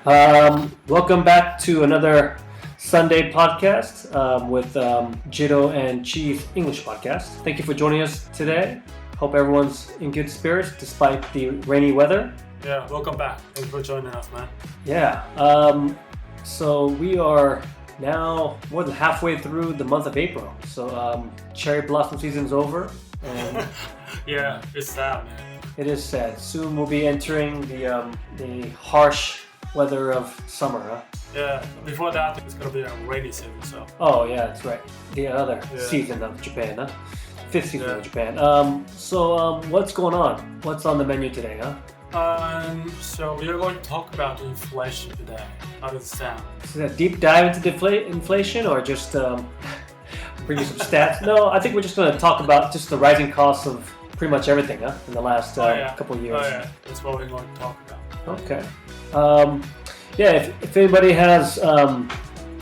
Welcome back to another Sunday podcast with JIRO and Chi's English podcast. Thank you for joining us today. Hope everyone's in good spirits despite the rainy weather. Yeah, welcome back. Thanks for joining us, man. Yeah. So we are now more than halfway through the month of April. So cherry blossom season's over. And yeah, it's sad, man. It is sad. Soon we'll be entering the harsh weather of summer, huh? Yeah, before that it's gonna be a rainy season, so. Oh yeah, that's right. The other season of Japan, huh? Fifth season of Japan. So what's going on? What's on the menu today, huh? So we are going to talk about inflation today. How does it sound? Is it a deep dive into inflation or just bring you some stats? No, I think we're just going to talk about just the rising costs of pretty much everything, huh? In the last couple of years. Oh yeah, that's what we're going to talk about. Okay. If anybody has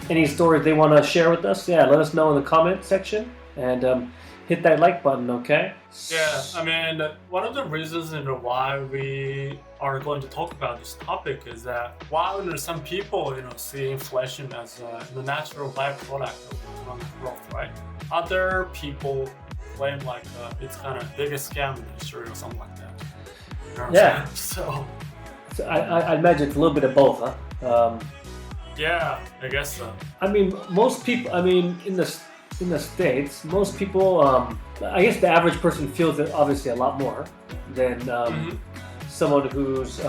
any stories they want to share with us, let us know in the comment section and hit that like button, okay? Yeah, I mean, one of the reasons why we are going to talk about this topic is that while some people, see inflation as the natural byproduct of economic growth, right? Other people claim like it's kind of biggest scam in history or something like that. You know what I'm saying? So I imagine it's a little bit of both, huh? Yeah, I guess so. I mean, most people. I mean, in the States, most people. I guess the average person feels it obviously a lot more than someone who's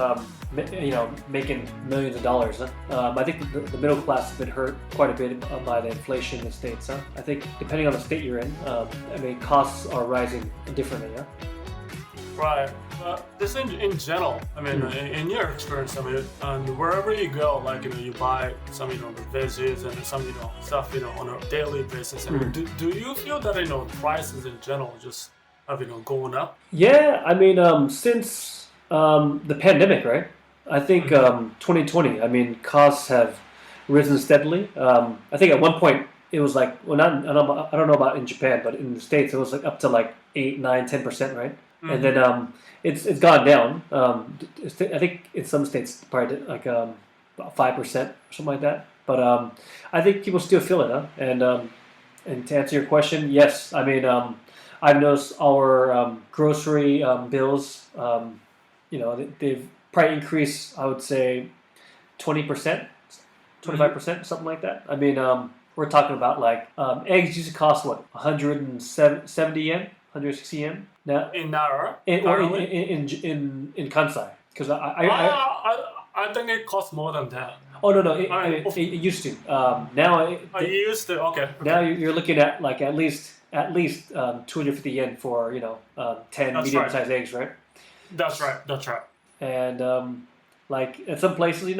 making millions of dollars. Huh? I think the middle class has been hurt quite a bit by the inflation in the States. Huh? I think depending on the state you're in, costs are rising differently. Huh? Right. This in general, I mean, in your experience, I mean, wherever you go, like, you buy some, veggies and some, stuff, on a daily basis. I mean, do you feel that, prices in general just have, going up? Yeah, I mean, since the pandemic, right? I think 2020, I mean, costs have risen steadily. I think at one point it was like, well, I don't know about in Japan, but in the States it was like up to like 8, 9, 10%, right? And then it's gone down. I think in some states probably like about 5% or something like that. But I think people still feel it, huh? And to answer your question, yes. I mean, I've noticed our grocery bills. They've probably increased. I would say 20%, 25%, something like that. I mean, we're talking about like eggs used to cost what 170 yen. 160 yen now in Nara in Kansai, because I think it costs more than that. Oh no, it used to. Now it used to. Okay. Now you're looking at like at least 250 yen for 10 medium-sized eggs, right? That's right. And like at some places, it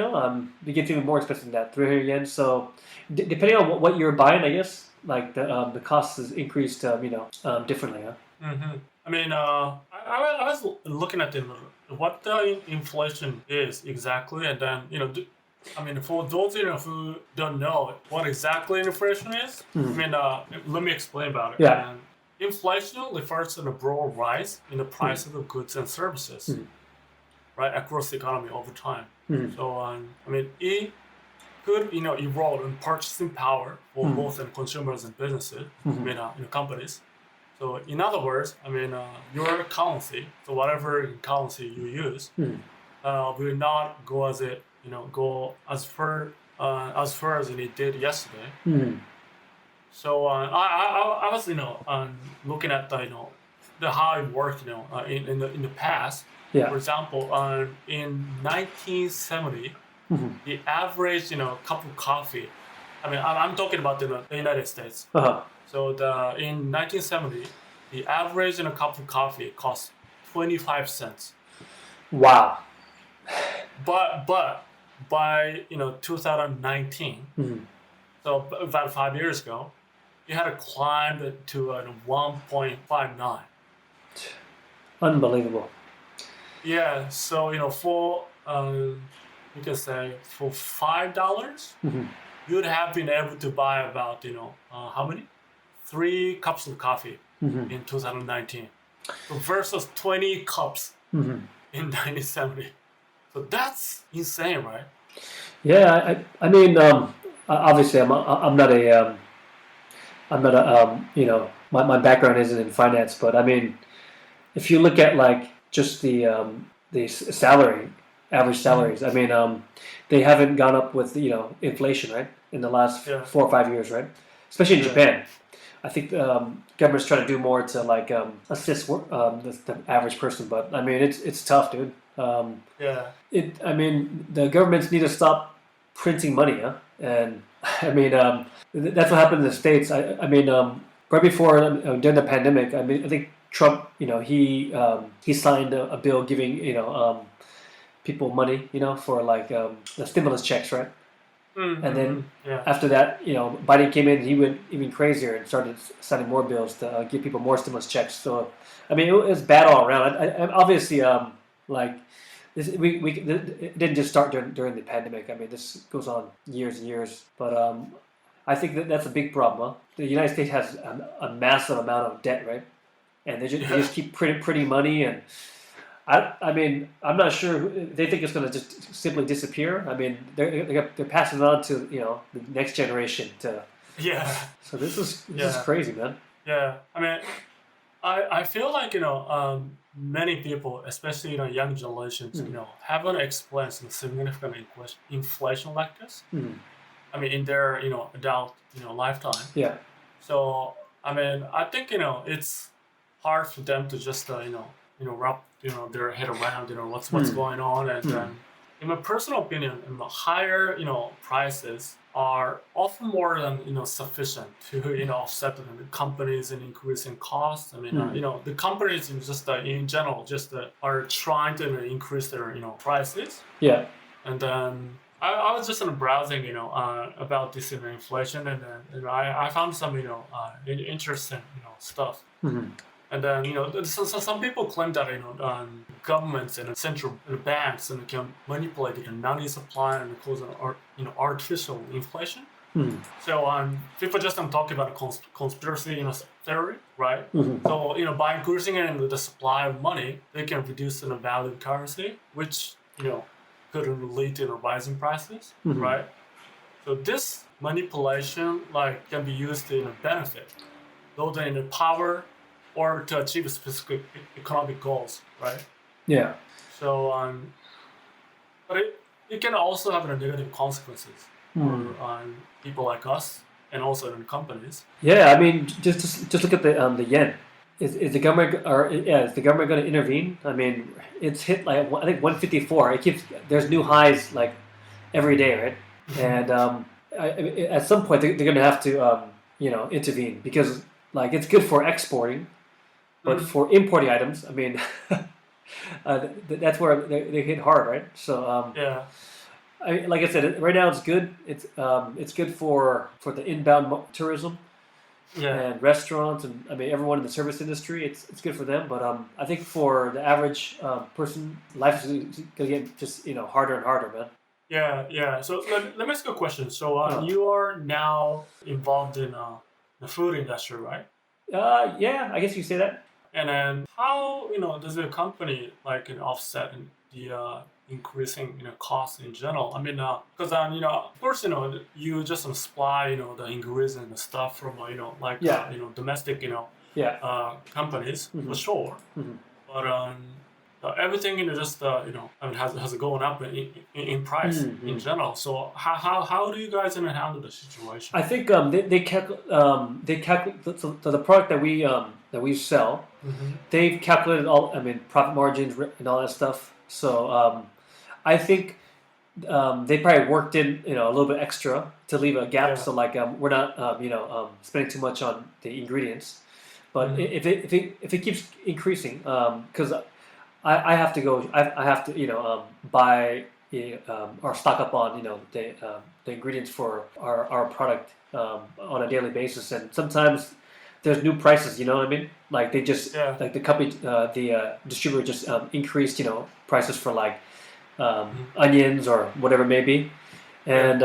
gets even more expensive than that, 300 yen. So depending on what you're buying, I guess. Like the cost has increased, differently, huh? Mm-hmm. I mean, I was looking at what the inflation is exactly, and then for those who don't know what exactly inflation is, I mean, let me explain about it. Yeah. And inflation refers to the broad rise in the prices of goods and services, right, across the economy over time. So I mean, it could erode in purchasing power for both consumers and businesses, companies. So in other words, I mean, your currency, so whatever currency you use, will not go as far as it did yesterday. So I was looking at the how it worked in the past. Yeah. For example, in 1970. The average, cup of coffee. I mean, I'm talking about the United States. So in 1970, the average cup of coffee cost 25 cents. Wow. But by 2019, so about 5 years ago, it had climbed to 1.59. Unbelievable. Yeah. So for you can say for $5, you'd have been able to buy about how many? 3 cups of coffee in 2019 versus 20 cups in 1970. So that's insane, right? Yeah, I mean, obviously, I'm not a my background isn't in finance, but I mean, if you look at like just the average salaries, I mean, they haven't gone up with inflation, right, in the last 4 or 5 years, right? Especially in Japan. I think government's trying to do more to like assist the average person, but I mean, it's tough, dude. I mean, the governments need to stop printing money, huh? And I mean, that's what happened in the States. I mean, right before during the pandemic, I mean, I think Trump, he signed a bill giving people money, for like the stimulus checks, right? And then after that, Biden came in, he went even crazier and started signing more bills to give people more stimulus checks. So, I mean, it was bad all around. Obviously, it didn't just start during the pandemic. I mean, this goes on years and years. But I think that's a big problem. Huh? The United States has a massive amount of debt, right? And they just keep printing money. And I mean, I'm not sure they think it's going to just simply disappear. I mean, they're passing it on to the next generation to. Yeah. So this is crazy, man. Yeah, I mean, I feel like many people, especially young generations, haven't experienced significant inflation like this. I mean, in their adult lifetime. Yeah. So I mean, I think it's hard for them to just wrap their head around what's going on, and in my personal opinion, higher prices are often more than sufficient to offset the companies and increasing costs. I mean, the companies in general are trying to increase their prices. Yeah. And then I was just browsing about this inflation, and then I found some interesting stuff. And then so some people claim that governments and central banks can manipulate the money supply and cause an artificial inflation. So people just talking about conspiracy theory, right? So by increasing the supply of money, they can reduce the value of currency, which could lead to rising prices, right? So this manipulation can be used to benefit those in the power or to achieve specific economic goals, right? Yeah. So, but it can also have negative consequences for people like us and also in companies. Yeah, I mean, just look at the yen. Is the government is the government going to intervene? I mean, it's hit like I think 154. There's new highs like every day, right? And at some point they're going to have to intervene because like it's good for exporting. But for importing items, I mean, that's where they hit hard, right? So like I said, right now it's good. It's good for the inbound tourism and restaurants, and I mean everyone in the service industry. It's good for them, but I think for the average person, life is gonna get just harder and harder, man. Yeah. So let me ask you a question. So you are now involved in the food industry, right? Yeah, I guess you say that. And then how does the company offset the increasing costs in general? I mean, because of course you just supply the ingredients and the stuff from domestic companies for sure, but everything just has gone up in price in general. So how do you guys handle the situation? I think they calculate so the product that we sell. They've calculated all. I mean, profit margins and all that stuff. So I think they probably worked in a little bit extra to leave a gap. So like we're not spending too much on the ingredients. But if it keeps increasing, because I have to go. I have to buy or stock up on the ingredients for our product on a daily basis, and sometimes there's new prices. You know what I mean? Like they just like the company, the distributor just increased prices for like onions or whatever it may be, and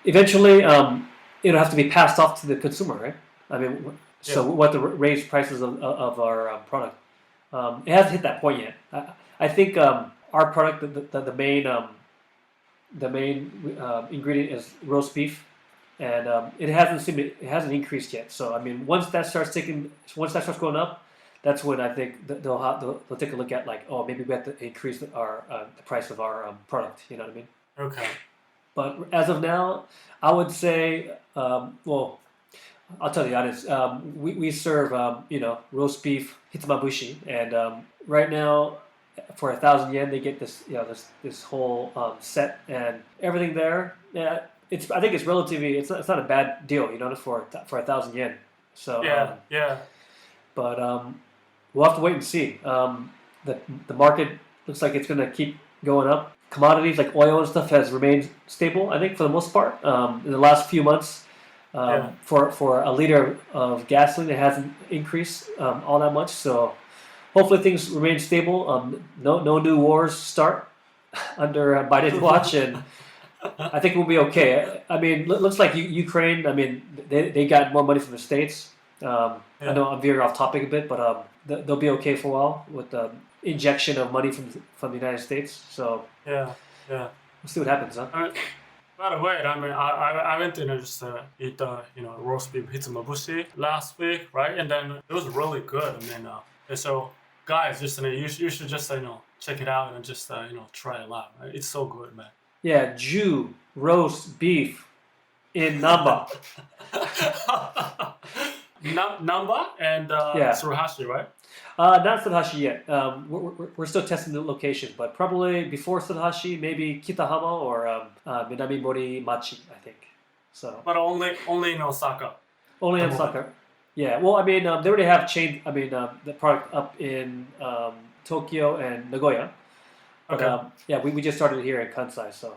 eventually it'll have to be passed off to the consumer, right? I mean, so we'll have to raise prices of our product. It hasn't hit that point yet. I think our product, the main the main ingredient is roast beef, and it hasn't increased yet. So I mean, once that starts going up, that's when I think they'll take a look at like, oh, maybe we have to increase the price of our product. You know what I mean? Okay. But as of now, I would say, well, I'll tell you honest. We serve roast beef hitsumabushi, and right now, for 1,000 yen, they get this this whole set and everything there. Yeah, I think it's relatively it's not a bad deal, for 1,000 yen. So yeah. But we'll have to wait and see. The market looks like it's going to keep going up. Commodities like oil and stuff has remained stable, I think, for the most part. In the last few months, for a liter of gasoline, it hasn't increased all that much. So hopefully things remain stable. No new wars start under Biden's watch, and I think we'll be okay. I mean, looks like Ukraine. I mean, they got more money from the States. I know I'm veering off topic a bit, but they'll be okay for a while with the injection of money from the United States. So yeah. We'll see what happens, huh? By the way, I mean, I went to just eat roast beef hitsumabushi last week, right? And then it was really good. I mean, so guys, just you should just check it out and just try it out. Right? It's so good, man. Yeah, Jew roast beef in Namba. Namba and Tsuruhashi, right? Not Tsuruhashi yet. We're still testing the location, but probably before Tsuruhashi, maybe Kitahama or Minamimori Machi, I think. So. But only in Osaka. Only in Osaka. Yeah. Well, I mean, they already have the product up in Tokyo and Nagoya. But, okay. We just started here in Kansai, so.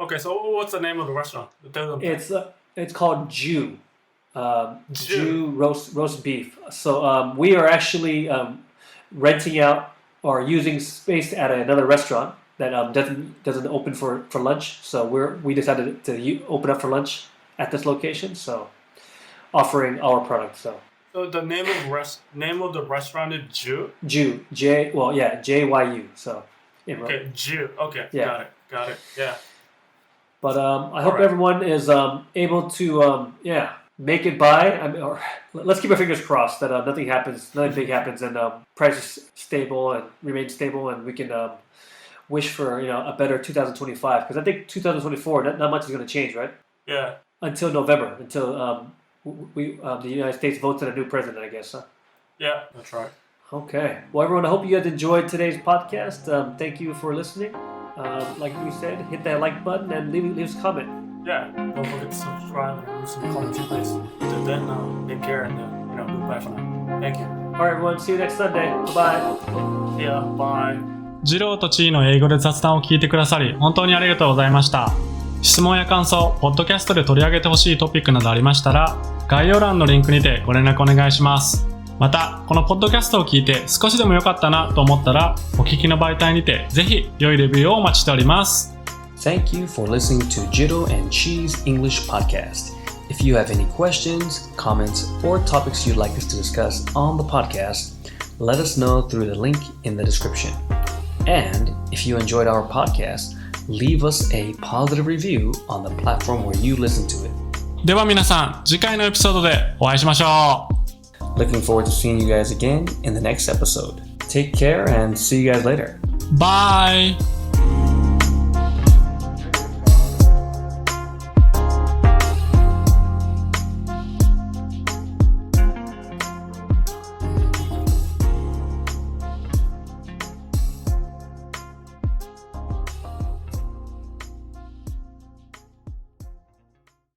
Okay, so what's the name of the restaurant? It's called Jew. Jew roast beef. So we are actually renting out or using space at another restaurant that doesn't open for lunch. So we decided to open up for lunch at this location. So offering our product. So the name of the restaurant is Jew. Jew. JYU. So okay, Jew. Okay, yeah. Got it. Yeah. But I hope everyone is able to make it by. I mean, or let's keep our fingers crossed that nothing big happens, and prices stable and remain stable, and we can wish for a better 2025. Because I think 2024, not much is going to change, right? Yeah. Until November, until the United States votes in a new president, I guess. Huh? Yeah, that's right. Okay. Well, everyone, I hope you guys enjoyed today's podcast. Thank you for listening. Like we said, hit that like button and leave us a comment. Yeah, don't forget to subscribe and leave some comments, please. Until then, take care and goodbye for now. Thank you. All right, everyone. See you next Sunday. Bye. Yeah, bye. ジローとチーの英語で雑談を聞いてくださり本当にありがとうございました。質問や感想、ポッドキャストで取り上げてほしいトピックなどありましたら概要欄のリンクにてご連絡お願いします。また、このポッドキャストを聞いて少しでも良かったなと思ったらお聞きの媒体にてぜひ良いレビューをお待ちしております。Thank you for listening to JIRO and CHI's English podcast. If you have any questions, comments, or topics you'd like us to discuss on the podcast, let us know through the link in the description. And if you enjoyed our podcast, leave us a positive review on the platform where you listen to it. では皆さん、次回のエピソードでお会いしましょう。Looking forward to seeing you guys again in the next episode. Take care and see you guys later. Bye!